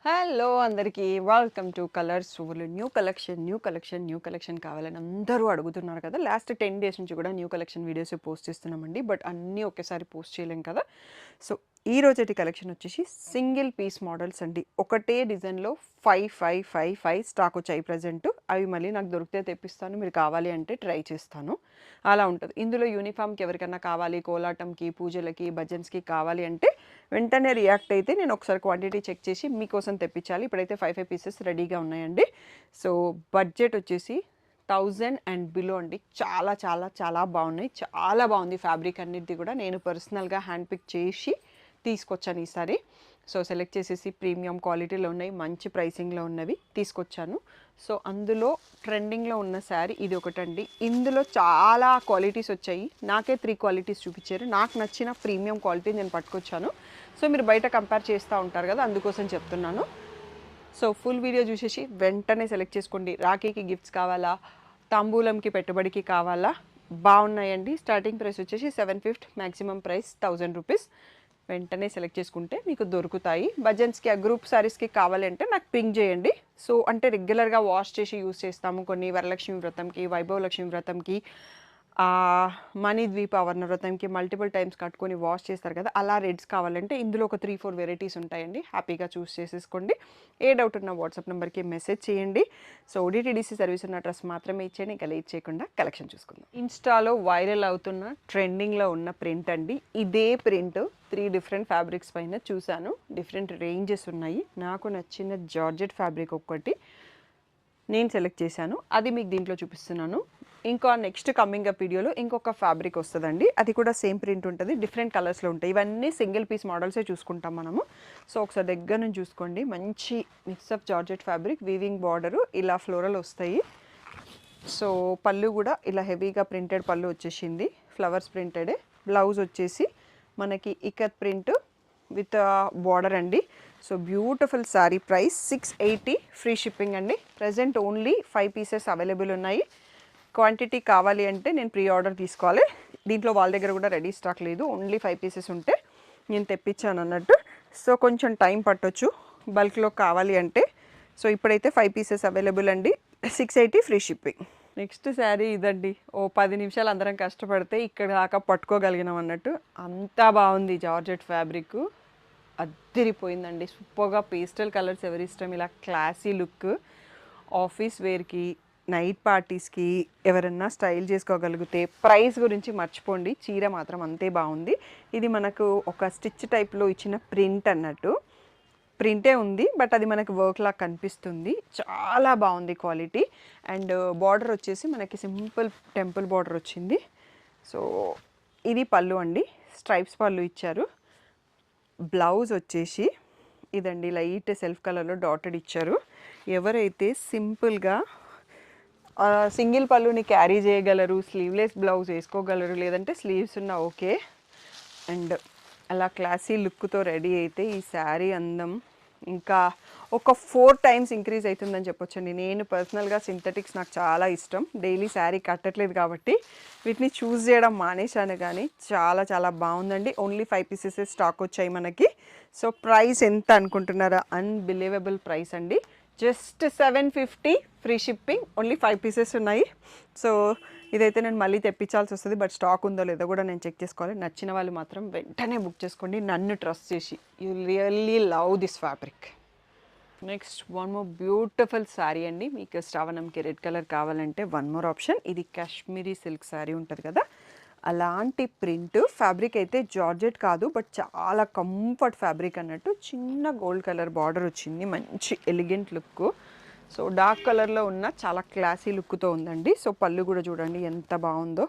Hello అందరికీ welcome to colours వులు new collection కావాలని అందరూ అడుగుతున్నారు కదా. లాస్ట్ 10 డేస్ నుంచి కూడా న్యూ కలెక్షన్ వీడియోస్ పోస్ట్ చేస్తున్నామండి. బట్ అన్నీ ఒకేసారి పోస్ట్ చేయలేం కదా. సో ఈ రోజటి కలెక్షన్ వచ్చేసి సింగిల్ పీస్ మోడల్స్ అండి. ఒకటే డిజైన్లో 5 స్టాక్ వచ్చాయి ప్రజెంట్. అవి మళ్ళీ నాకు దొరికితే తెప్పిస్తాను, మీరు కావాలి అంటే ట్రై చేస్తాను, అలా ఉంటుంది. ఇందులో యూనిఫామ్కి ఎవరికైనా కావాలి, కోలాటంకి, పూజలకి, భజన్స్కి కావాలి అంటే వెంటనే రియాక్ట్ అయితే నేను ఒకసారి క్వాంటిటీ చెక్ చేసి మీకోసం తెప్పించాలి. ఇప్పుడైతే 5 పీసెస్ రెడీగా ఉన్నాయండి. సో బడ్జెట్ వచ్చేసి 1000 అండ్ బిలో అండి. చాలా చాలా చాలా బాగున్నాయి, చాలా బాగుంది ఫ్యాబ్రిక్ అన్నిటిది కూడా. నేను పర్సనల్గా హ్యాండ్ పిక్ చేసి తీసుకొచ్చాను ఈసారి. సో సెలెక్ట్ చేసేసి ప్రీమియం క్వాలిటీలో ఉన్నాయి, మంచి ప్రైసింగ్లో ఉన్నవి తీసుకొచ్చాను. సో అందులో ట్రెండింగ్లో ఉన్న శారీ ఇది ఒకటండి. ఇందులో చాలా క్వాలిటీస్ వచ్చాయి. నాకే 3 క్వాలిటీస్ చూపించారు. నాకు నచ్చిన ప్రీమియం క్వాలిటీ నేను పట్టుకొచ్చాను. సో మీరు బయట కంపేర్ చేస్తూ ఉంటారు కదా, అందుకోసం చెప్తున్నాను. సో ఫుల్ వీడియో చూసేసి వెంటనే సెలెక్ట్ చేసుకోండి. రాఖీకి గిఫ్ట్స్ కావాలా, తాంబూలంకి పెట్టుబడికి కావాలా, బాగున్నాయండి. స్టార్టింగ్ ప్రైస్ వచ్చేసి 750, మ్యాక్సిమం ప్రైస్ 1000 రూపీస్. వెంటనే సెలెక్ట్ చేసుకుంటే మీకు దొరుకుతాయి. భజన్స్కి ఆ గ్రూప్ సారీస్కి కావాలి అంటే నాకు పింక్ చేయండి. సో అంటే రెగ్యులర్గా వాష్ చేసి యూస్ చేస్తాము. కొన్ని వరలక్ష్మి వ్రతంకి, వైభవ లక్ష్మి వ్రతంకి, మణిద్వీప వర్ణ వ్రతంకి మల్టిపుల్ టైమ్స్ కట్టుకొని వాష్ చేస్తారు కదా, అలా రెడ్స్ కావాలంటే ఇందులో ఒక 3-4 వెరైటీస్ ఉంటాయండి. హ్యాపీగా చూస్ చేసేసుకోండి. ఏ డౌట్ ఉన్న వాట్సాప్ నెంబర్కి మెసేజ్ చేయండి. సో డిటీడీసీ సర్వీస్ ఉన్న డ్రెస్ మాత్రమే ఇచ్చేయండి. ఇంకా లేట్ చేయకుండా కలెక్షన్ చూసుకుందాం. ఇన్స్టాలో వైరల్ అవుతున్న ట్రెండింగ్లో ఉన్న ప్రింట్ అండి. ఇదే ప్రింట్ 3 డిఫరెంట్ ఫ్యాబ్రిక్స్ పైన చూశాను. డిఫరెంట్ రేంజెస్ ఉన్నాయి. నాకు నచ్చిన జార్జెట్ ఫ్యాబ్రిక్ ఒక్కటి నేను సెలెక్ట్ చేశాను, అది మీకు దీంట్లో చూపిస్తున్నాను. ఇంకా నెక్స్ట్ కమింగ్ అప్ వీడియోలో ఇంకొక ఫ్యాబ్రిక్ వస్తుందండి. అది కూడా సేమ్ ప్రింట్ ఉంటుంది, డిఫరెంట్ కలర్స్లో ఉంటాయి. ఇవన్నీ సింగిల్ పీస్ మోడల్సే చూసుకుంటాం మనము. సో ఒకసారి దగ్గర నుంచి చూసుకోండి. మంచి mix of georgette fabric, weaving border, ఇలా ఫ్లోరల్ వస్తాయి. సో పళ్ళు కూడా ఇలా హెవీగా ప్రింటెడ్ పళ్ళు వచ్చేసింది, ఫ్లవర్స్ ప్రింటెడే. బ్లౌజ్ వచ్చేసి మనకి ఇకత్ ప్రింట్ విత్ బార్డర్ అండి. So beautiful sari. Price 680, free shipping అండి. ప్రజెంట్ ఓన్లీ 5 పీసెస్ అవైలబుల్ ఉన్నాయి. క్వాంటిటీ కావాలి అంటే నేను ప్రీ ఆర్డర్ తీసుకోవాలి. దీంట్లో వాళ్ళ దగ్గర కూడా రెడీ స్టాక్ లేదు, ఓన్లీ 5 పీసెస్ ఉంటే నేను తెప్పించాను అన్నట్టు. సో కొంచెం టైం పట్టొచ్చు బల్క్లో కావాలి అంటే. సో ఇప్పుడైతే 5 పీసెస్ అవైలబుల్ అండి. 680, ఫ్రీ షిప్పింగ్. నెక్స్ట్ శారీ ఇదండి. ఓ 10 నిమిషాలు అందరం కష్టపడితే ఇక్కడ దాకా పట్టుకోగలిగినాం అన్నట్టు. అంతా బాగుంది. జార్జెట్ ఫ్యాబ్రిక్ అద్దరిపోయిందండి. సూపర్గా పేస్టల్ కలర్స్ ఎవరి ఇష్టం, ఇలా క్లాసీ లుక్, ఆఫీస్ వేర్కి, నైట్ పార్టీస్కి ఎవరన్నా స్టైల్ చేసుకోగలిగితే. ప్రైస్ గురించి మర్చిపోండి, చీర మాత్రం అంతే బాగుంది. ఇది మనకు ఒక స్టిచ్ టైప్లో ఇచ్చిన ప్రింట్ అన్నట్టు. ప్రింటే ఉంది బట్ అది మనకి వర్క్ లాగా కనిపిస్తుంది. చాలా బాగుంది క్వాలిటీ. అండ్ బార్డర్ వచ్చేసి మనకి సింపుల్ టెంపుల్ బార్డర్ వచ్చింది. సో ఇది పళ్ళు అండి, స్ట్రైప్స్ పళ్ళు ఇచ్చారు. బ్లౌజ్ వచ్చేసి ఇదండి, లైట్ సెల్ఫ్ కలర్లో డాటెడ్ ఇచ్చారు. ఎవరైతే సింపుల్గా సింగిల్ పళ్ళుని క్యారీ చేయగలరు, స్లీవ్లెస్ బ్లౌజ్ వేసుకోగలరు, లేదంటే స్లీవ్స్ ఉన్న ఓకే, అండ్ అలా క్లాసీ లుక్తో రెడీ అయితే ఈ శారీ అందం ఇంకా ఒక 4 టైమ్స్ ఇంక్రీజ్ అవుతుందని చెప్పొచ్చండి. నేను పర్సనల్గా సింథటిక్స్ నాకు చాలా ఇష్టం. డైలీ శారీ కట్టట్లేదు కాబట్టి వీటిని చూస్ చేయడం మానేశాను, కానీ చాలా చాలా బాగుందండి. ఓన్లీ 5 పీసెస్ స్టాక్ వచ్చాయి మనకి. సో ప్రైస్ ఎంత అనుకుంటున్నారా? అన్బిలీవబుల్ ప్రైస్ అండి. Just 750, free shipping. Only 5 pieces ఉన్నాయి. సో ఇదైతే నేను మళ్ళీ తెప్పించాల్సి వస్తుంది, బట్ స్టాక్ ఉందో లేదో కూడా నేను చెక్ చేసుకోవాలి. నచ్చిన వాళ్ళు మాత్రం వెంటనే బుక్ చేసుకోండి, నన్ను ట్రస్ట్ చేసి. You really love this fabric. Next one more beautiful sari అండి. మీకు శ్రావణంకి రెడ్ కలర్ కావాలంటే వన్ మోర్ ఆప్షన్. ఇది కాశ్మీరీ సిల్క్ శారీ ఉంటుంది కదా, అలాంటి ప్రింట్. ఫ్యాబ్రిక్ అయితే జార్జెట్ కాదు, బట్ చాలా కంఫర్ట్ ఫ్యాబ్రిక్ అన్నట్టు. చిన్న గోల్డ్ కలర్ బార్డర్ వచ్చింది, మంచి ఎలిగెంట్ లుక్. సో డార్క్ కలర్లో ఉన్న చాలా క్లాసీ లుక్తో ఉందండి. సో పళ్ళు కూడా చూడండి ఎంత బాగుందో.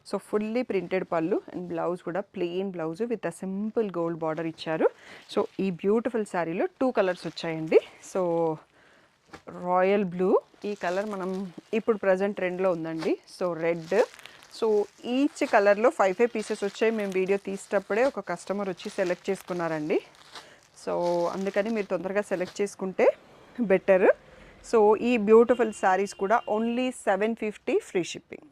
సో ఫుల్లీ ప్రింటెడ్ పళ్ళు అండ్ బ్లౌజ్ కూడా plain blouse with a simple gold border ఇచ్చారు. సో ఈ బ్యూటిఫుల్ శారీలో 2 కలర్స్ వచ్చాయండి. సో రాయల్ బ్లూ, ఈ కలర్ మనం ఇప్పుడు ప్రజెంట్ ట్రెండ్లో ఉందండి. So red. సో ఈచ్ కలర్లో 5 పీసెస్ వచ్చాయి. మేము వీడియో తీసేటప్పుడే ఒక కస్టమర్ వచ్చి సెలెక్ట్ చేసుకున్నారండి. సో అందుకని మీరు తొందరగా సెలెక్ట్ చేసుకుంటే బెటర్. సో ఈ బ్యూటిఫుల్ శారీస్ కూడా only 750, free shipping.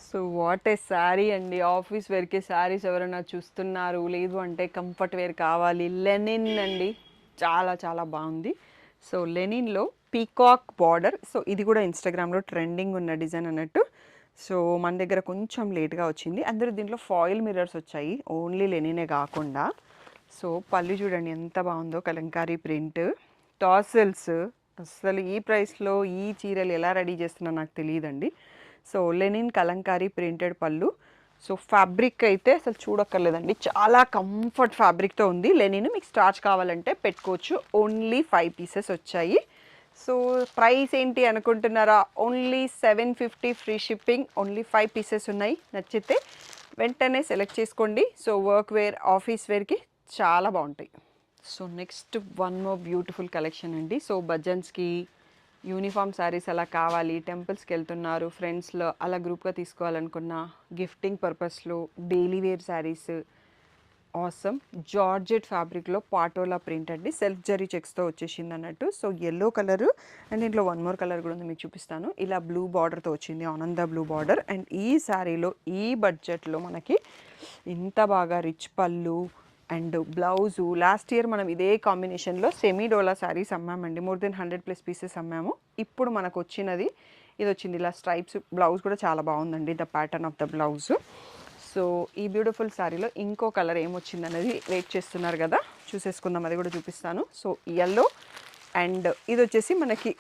So what a sari అండి. ఆఫీస్ వేర్కి శారీస్ ఎవరైనా చూస్తున్నారు, లేదు అంటే కంఫర్ట్ వేర్ కావాలి, లెనిన్ అండి. చాలా చాలా బాగుంది. సో లెనిన్లో పీకాక్ బార్డర్. సో ఇది కూడా ఇన్స్టాగ్రామ్లో ట్రెండింగ్ ఉన్న డిజైన్ అన్నట్టు. సో మన దగ్గర కొంచెం లేట్గా వచ్చింది. అందరూ దీంట్లో ఫాయిల్ మిర్రర్స్ వచ్చాయి, ఓన్లీ లెనినే కాకుండా. సో పళ్ళు చూడండి ఎంత బాగుందో, కలంకారీ ప్రింట్, టాసిల్స్. అసలు ఈ ప్రైస్లో ఈ చీరలు ఎలా రెడీ చేస్తున్నా నాకు తెలియదండి. సో లెనిన్ కలంకారీ ప్రింటెడ్ పళ్ళు. సో ఫ్యాబ్రిక్ అయితే అసలు చూడక్కర్లేదండి, చాలా కంఫర్ట్ ఫ్యాబ్రిక్తో ఉంది. లెనిన్ మీకు స్టార్చ్ కావాలంటే పెట్టుకోవచ్చు. ఓన్లీ 5 పీసెస్ వచ్చాయి. సో ప్రైస్ ఏంటి అనుకుంటున్నారా? Only 750 free shipping. Only 5 pieces ఉన్నాయి. నచ్చితే వెంటనే సెలెక్ట్ చేసుకోండి. సో వర్క్ వేర్, ఆఫీస్ వేర్కి చాలా బాగుంటాయి. So next one more beautiful collection అండి. సో భజన్స్కి యూనిఫామ్ శారీస్ అలా కావాలి, టెంపుల్స్కి వెళ్తున్నారు, ఫ్రెండ్స్లో అలా గ్రూప్గా తీసుకోవాలనుకున్న, గిఫ్టింగ్ పర్పస్లో daily wear saris. Awesome georgette ఫ్యాబ్రిక్లో పాటోలా ప్రింట్ అండి, సెల్ఫ్ జరీ చెక్స్తో వచ్చేసింది అన్నట్టు. సో ఎల్లో కలరు అండ్ దీంట్లో వన్ మోర్ కలర్ కూడా ఉంది, మీకు చూపిస్తాను. ఇలా బ్లూ బార్డర్తో వచ్చింది, ఆనంద బ్లూ బార్డర్. అండ్ ఈ శారీలో ఈ బడ్జెట్లో మనకి ఇంత బాగా రిచ్ పళ్ళు అండ్ బ్లౌజు. లాస్ట్ ఇయర్ మనం ఇదే కాంబినేషన్లో సెమీ డోలా శారీస్ అమ్మామండి, మోర్ దెన్ 100+ పీసెస్ అమ్మాము. ఇప్పుడు మనకు వచ్చినది ఇది వచ్చింది, ఇలా స్ట్రైప్స్. బ్లౌజ్ కూడా చాలా బాగుందండి, the pattern of the blouse. So ఈ బ్యూటిఫుల్ శారీలో ఇంకో కలర్ ఏమొచ్చింది అనేది వెయిట్ చేస్తున్నారు కదా, చూసేసుకుందాం, అది కూడా చూపిస్తాను. సో ఎల్లో అండ్ ఇది వచ్చేసి మనకి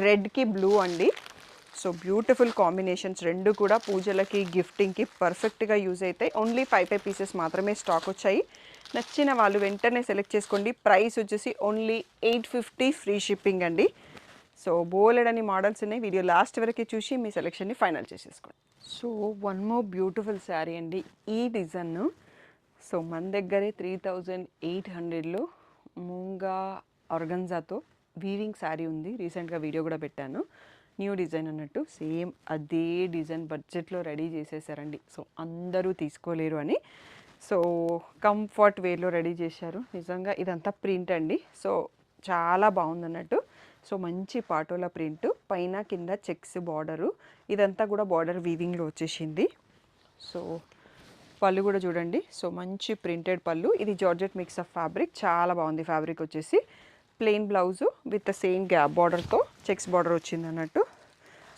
రెడ్కి బ్లూ అండి. సో బ్యూటిఫుల్ కాంబినేషన్స్, రెండు కూడా పూజలకి, గిఫ్టింగ్కి పర్ఫెక్ట్గా యూజ్ అవుతాయి. ఓన్లీ 5 పీసెస్ మాత్రమే స్టాక్ వచ్చాయి. నచ్చిన వాళ్ళు వెంటనే సెలెక్ట్ చేసుకోండి. ప్రైస్ వచ్చేసి ఓన్లీ 850 ఫ్రీ షిప్పింగ్ అండి. సో బోలెడని మోడల్స్ ఉన్నాయి, వీడియో లాస్ట్ వరకు చూసి మీ సెలెక్షన్ని ఫైనల్ చేసేసుకోండి. So one more beautiful sari అండి, ఈ డిజైన్. సో మన దగ్గరే 3800లో మూంగా ఆర్గన్జాతో వీవింగ్ శారీ ఉంది. రీసెంట్గా వీడియో కూడా పెట్టాను, న్యూ డిజైన్ అన్నట్టు. సేమ్ అదే డిజైన్ బడ్జెట్లో రెడీ చేసేసారండి. సో అందరూ తీసుకోలేరు అని, సో కంఫర్ట్ వేర్లో రెడీ చేశారు. నిజంగా ఇదంతా ప్రింట్ అండి, సో చాలా బాగుంది అన్నట్టు. సో మంచి పాటోలా ప్రింట్, పైన కింద చెక్స్ బార్డరు, ఇదంతా కూడా బార్డర్ వీవింగ్లో వచ్చేసింది. సో పళ్ళు కూడా చూడండి, సో మంచి ప్రింటెడ్ పళ్ళు. ఇది జార్జెట్ మిక్స్ ఆఫ్ ఫ్యాబ్రిక్, చాలా బాగుంది ఫ్యాబ్రిక్ వచ్చేసి. Plain blouse with same gap బార్డర్తో చెక్స్ బార్డర్ వచ్చింది అన్నట్టు.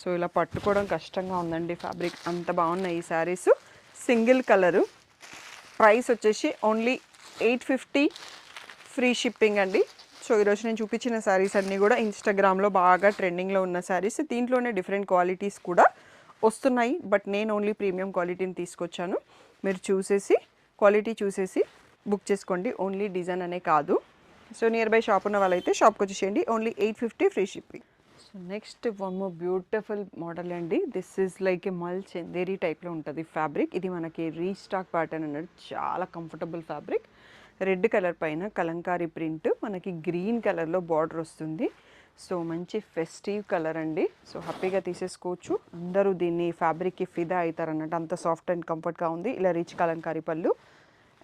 సో ఇలా పట్టుకోవడం కష్టంగా ఉందండి, ఫ్యాబ్రిక్ అంత బాగున్నాయి ఈ శారీస్. సింగిల్ కలరు, ప్రైస్ వచ్చేసి ఓన్లీ 850 ఫ్రీ షిప్పింగ్ అండి. సో ఈరోజు నేను చూపించిన శారీస్ అన్నీ కూడా ఇన్స్టాగ్రామ్లో బాగా ట్రెండింగ్లో ఉన్న శారీస్. దీంట్లోనే డిఫరెంట్ క్వాలిటీస్ కూడా వస్తున్నాయి, బట్ నేను ఓన్లీ ప్రీమియం క్వాలిటీని తీసుకొచ్చాను. మీరు చూసేసి క్వాలిటీ చూసేసి బుక్ చేసుకోండి, ఓన్లీ డిజైన్ అనే కాదు. సో నియర్ బై షాప్ ఉన్న వాళ్ళైతే షాప్కి వచ్చేసేయండి. Only 850 free shipping. So next one more beautiful model అండి. దిస్ ఈజ్ లైక్ ఏ మల్ చందేరి టైప్లో ఉంటుంది ఫ్యాబ్రిక్. ఇది మనకి రీస్టాక్ ప్యాటర్న్ అన్నది, చాలా కంఫర్టబుల్ ఫ్యాబ్రిక్. రెడ్ కలర్ పైన కలంకారీ ప్రింట్, మనకి గ్రీన్ కలర్లో బార్డర్ వస్తుంది. సో మంచి ఫెస్టివ్ కలర్ అండి. సో హ్యాపీగా తీసేసుకోవచ్చు, అందరూ దీన్ని ఫ్యాబ్రిక్కి ఫిదా అవుతారు అన్నట్టు, అంత సాఫ్ట్ అండ్ కంఫర్ట్గా ఉంది. ఇలా రిచ్ కలంకారీ పళ్ళు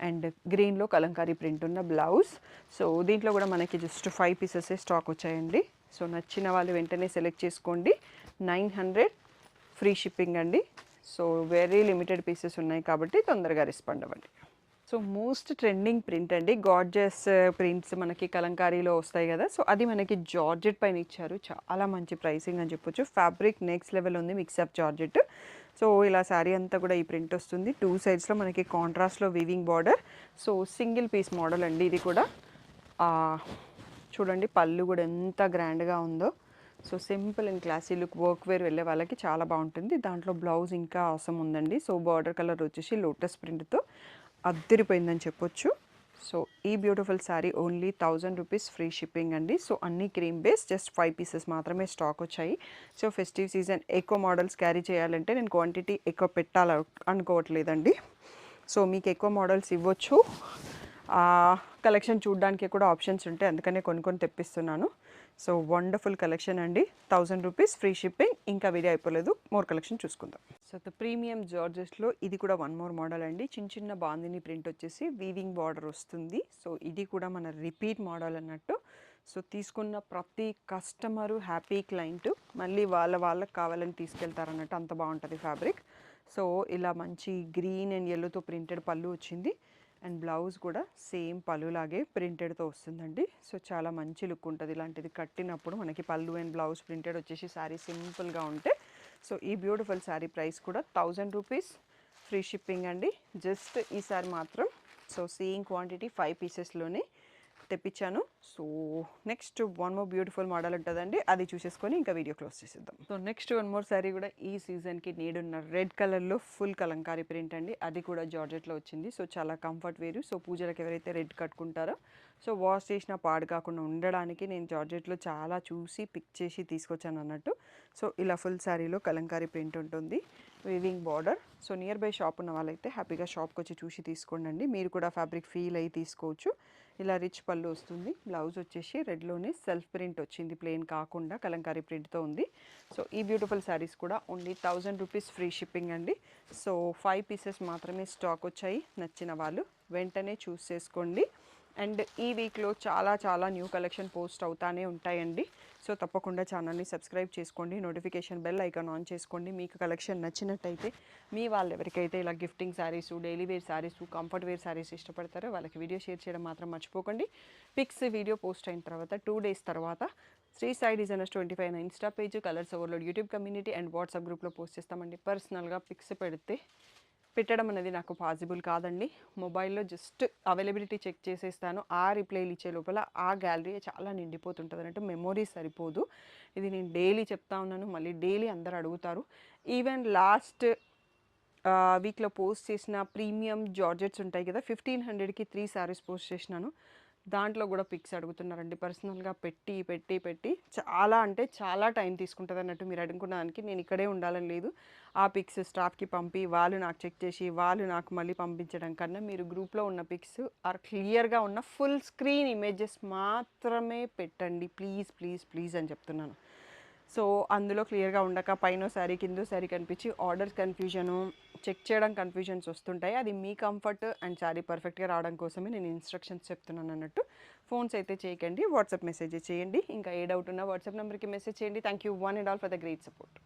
అండ్ గ్రీన్లో కలంకారీ ప్రింట్ ఉన్న బ్లౌజ్. సో దీంట్లో కూడా మనకి జస్ట్ 5 పీసెస్ స్టాక్ వచ్చాయండి. సో నచ్చిన వాళ్ళు వెంటనే సెలెక్ట్ చేసుకోండి. 900 ఫ్రీ షిప్పింగ్ అండి. సో వెరీ లిమిటెడ్ పీసెస్ ఉన్నాయి కాబట్టి తొందరగా రెస్పాండ్ అవ్వండి. సో మోస్ట్ ట్రెండింగ్ ప్రింట్ అండి, గార్జెస్ ప్రింట్స్ మనకి కలంకారీలో వస్తాయి కదా. సో అది మనకి జార్జెట్ పైన ఇచ్చారు, చాలా మంచి ప్రైసింగ్ అని చెప్పొచ్చు. ఫ్యాబ్రిక్ నెక్స్ట్ లెవెల్ ఉంది, మిక్సప్ జార్జెట్. సో ఇలా శారీ అంతా కూడా ఈ ప్రింట్ వస్తుంది. 2 సైడ్స్లో మనకి కాంట్రాస్ట్లో weaving border. So single piece model అండి ఇది కూడా. చూడండి పళ్ళు కూడా ఎంత గ్రాండ్గా ఉందో. So simple and classy look, work wear వెళ్ళే వాళ్ళకి చాలా బాగుంటుంది. దాంట్లో బ్లౌజ్ ఇంకా అవసరం ఉందండి. సో బార్డర్ కలర్ వచ్చేసి లోటస్ ప్రింట్తో అద్దరిపోయిందని చెప్పొచ్చు. సో ఈ beautiful sari only 1000 rupees free shipping అండి. సో అన్ని క్రీమ్ బేస్, జస్ట్ 5 పీసెస్ మాత్రమే స్టాక్ వచ్చాయి. సో ఫెస్టివ్ సీజన్ ఎక్కువ మోడల్స్ క్యారీ చేయాలంటే నేను క్వాంటిటీ ఎక్కువ పెట్టాలి అనుకోవట్లేదండి. సో మీకు ఎక్కువ మోడల్స్ ఇవ్వచ్చు, కలెక్షన్ చూడడానికి కూడా ఆప్షన్స్ ఉంటాయి, అందుకనే కొన్ని తెప్పిస్తున్నాను. సో వండర్ఫుల్ కలెక్షన్ అండి, 1000 రూపీస్ ఫ్రీ షిప్పింగ్. ఇంకా వీడియో అయిపోలేదు, మోర్ కలెక్షన్ చూసుకుందాం. సో ద ప్రీమియం జార్జెస్లో ఇది కూడా వన్ మోర్ మోడల్ అండి. చిన్న బాందిని ప్రింట్ వచ్చేసి వీవింగ్ బార్డర్ వస్తుంది. సో ఇది కూడా మన రిపీట్ మోడల్ అన్నట్టు. సో తీసుకున్న ప్రతి కస్టమరు హ్యాపీ క్లయింట్, మళ్ళీ వాళ్ళకి కావాలని తీసుకెళ్తారన్నట్టు, అంత బాగుంటుంది ఫ్యాబ్రిక్. సో ఇలా మంచి గ్రీన్ అండ్ ఎల్లోతో ప్రింటెడ్ పళ్ళు వచ్చింది. అండ్ బ్లౌజ్ కూడా సేమ్ పళ్ళులాగే ప్రింటెడ్తో వస్తుందండి. సో చాలా మంచి లుక్ ఉంటుంది ఇలాంటిది కట్టినప్పుడు. మనకి పళ్ళు అండ్ బ్లౌజ్ ప్రింటెడ్ వచ్చేసి శారీ సింపుల్గా ఉంటే. సో ఈ బ్యూటిఫుల్ శారీ ప్రైస్ కూడా 1000 రూపీస్, ఫ్రీ షిప్పింగ్ అండి. జస్ట్ ఈసారి మాత్రం సో సేమ్ క్వాంటిటీ 5 పీసెస్లోనే తెప్పించాను. So next one more beautiful model ఉంటుందండి, అది చూసేసుకొని ఇంకా వీడియో క్లోజ్ చేసేద్దాం. So next one more sari కూడా ఈ సీజన్కి నీడున్న రెడ్ కలర్లో ఫుల్ కలంకారీ ప్రింట్ అండి, అది కూడా జార్జెట్లో వచ్చింది. సో చాలా కంఫర్ట్ వేరు. సో పూజలకు ఎవరైతే రెడ్ కట్టుకుంటారో సో వాష్ చేసిన పాడు కాకుండా ఉండడానికి నేను జార్జెట్లో చాలా చూసి పిక్ చేసి తీసుకొచ్చాను అన్నట్టు. సో ఇలా ఫుల్ శారీలో కలంకారీ ప్రింట్ ఉంటుంది, weaving border. So near by shop ఉన్న వాళ్ళైతే హ్యాపీగా షాప్కి వచ్చి చూసి తీసుకోండి. మీరు కూడా ఫ్యాబ్రిక్ ఫీల్ అయ్యి తీసుకోవచ్చు. ఇలా రిచ్ పళ్ళు వస్తుంది. బ్లౌజ్ వచ్చేసి రెడ్లోనే సెల్ఫ్ ప్రింట్ వచ్చింది, ప్లెయిన్ కాకుండా కలంకారీ ప్రింట్తో ఉంది. సో ఈ బ్యూటిఫుల్ శారీస్ కూడా ఓన్లీ 1000 రూపీస్, ఫ్రీ షిప్పింగ్ అండి. సో 5 పీసెస్ మాత్రమే స్టాక్ వచ్చాయి. నచ్చిన వాళ్ళు వెంటనే చూస్ చేసుకోండి. అండ్ ఈ వీక్లో చాలా న్యూ కలెక్షన్ పోస్ట్ అవుతానే ఉంటాయండి. సో తప్పకుండా ఛానల్ని సబ్స్క్రైబ్ చేసుకోండి, నోటిఫికేషన్ బెల్ ఐకాన్ ఆన్ చేసుకోండి. మీకు కలెక్షన్ నచ్చినట్టయితే మీ వాళ్ళు ఎవరికైతే ఇలా gifting saris, daily wear saris, comfort wear saris ఇష్టపడతారో వాళ్ళకి వీడియో షేర్ చేయడం మాత్రం మర్చిపోకండి. పిక్స్ వీడియో పోస్ట్ అయిన తర్వాత 2 days తర్వాత Shri Sai designers 25 insta page, colours overload YouTube community and WhatsApp గ్రూప్లో పోస్ట్ చేస్తామండి. పర్సనల్గా పిక్స్ పెట్టడం అనేది నాకు పాసిబుల్ కాదండి. మొబైల్లో జస్ట్ అవైలబిలిటీ చెక్ చేసేస్తాను. ఆ రిప్లైలు ఇచ్చే లోపల ఆ గ్యాలరీ చాలా నిండిపోతుంటుంది అన్నట్టు, మెమొరీ సరిపోదు. ఇది నేను డైలీ చెప్తా ఉన్నాను, మళ్ళీ డైలీ అందరు అడుగుతారు. ఈవెన్ లాస్ట్ వీక్లో పోస్ట్ చేసిన ప్రీమియం జార్జెట్స్ ఉంటాయి కదా, 1500కి 3 శారీస్ పోస్ట్ చేసినాను. దాంట్లో కూడా పిక్స్ అడుగుతున్నారండి. పర్సనల్గా పెట్టి చాలా అంటే చాలా టైం తీసుకుంటుంది అన్నట్టు. మీరు అడుగుకున్న దానికి నేను ఇక్కడే ఉండాలని లేదు. ఆ పిక్స్ స్టాఫ్కి పంపి వాళ్ళు నాకు చెక్ చేసి వాళ్ళు నాకు మళ్ళీ పంపించడం కన్నా మీరు గ్రూప్లో ఉన్న పిక్స్ ఆర్ క్లియర్గా ఉన్న ఫుల్ స్క్రీన్ ఇమేజెస్ మాత్రమే పెట్టండి ప్లీజ్ అని చెప్తున్నాను. సో అందులో క్లియర్గా ఉండక పైన శారీ కింద శారీ కనిపించి ఆర్డర్స్ కన్ఫ్యూజను, చెక్ చేయడం కన్ఫ్యూజన్స్ వస్తుంటాయి. అది మీ కంఫర్ట్ అండ్ శారీ పర్ఫెక్ట్గా రావడం కోసమే నేను ఇన్స్ట్రక్షన్స్ చెప్తున్నాను అన్నట్టు. ఫోన్స్ అయితే చేయకండి, వాట్సాప్ మెసేజ్ చేయండి. ఇంకా ఏ డౌట్ ఉన్నా వాట్సాప్ నెంబర్కి మెసేజ్ చేయండి. Thank you one and all for the great support.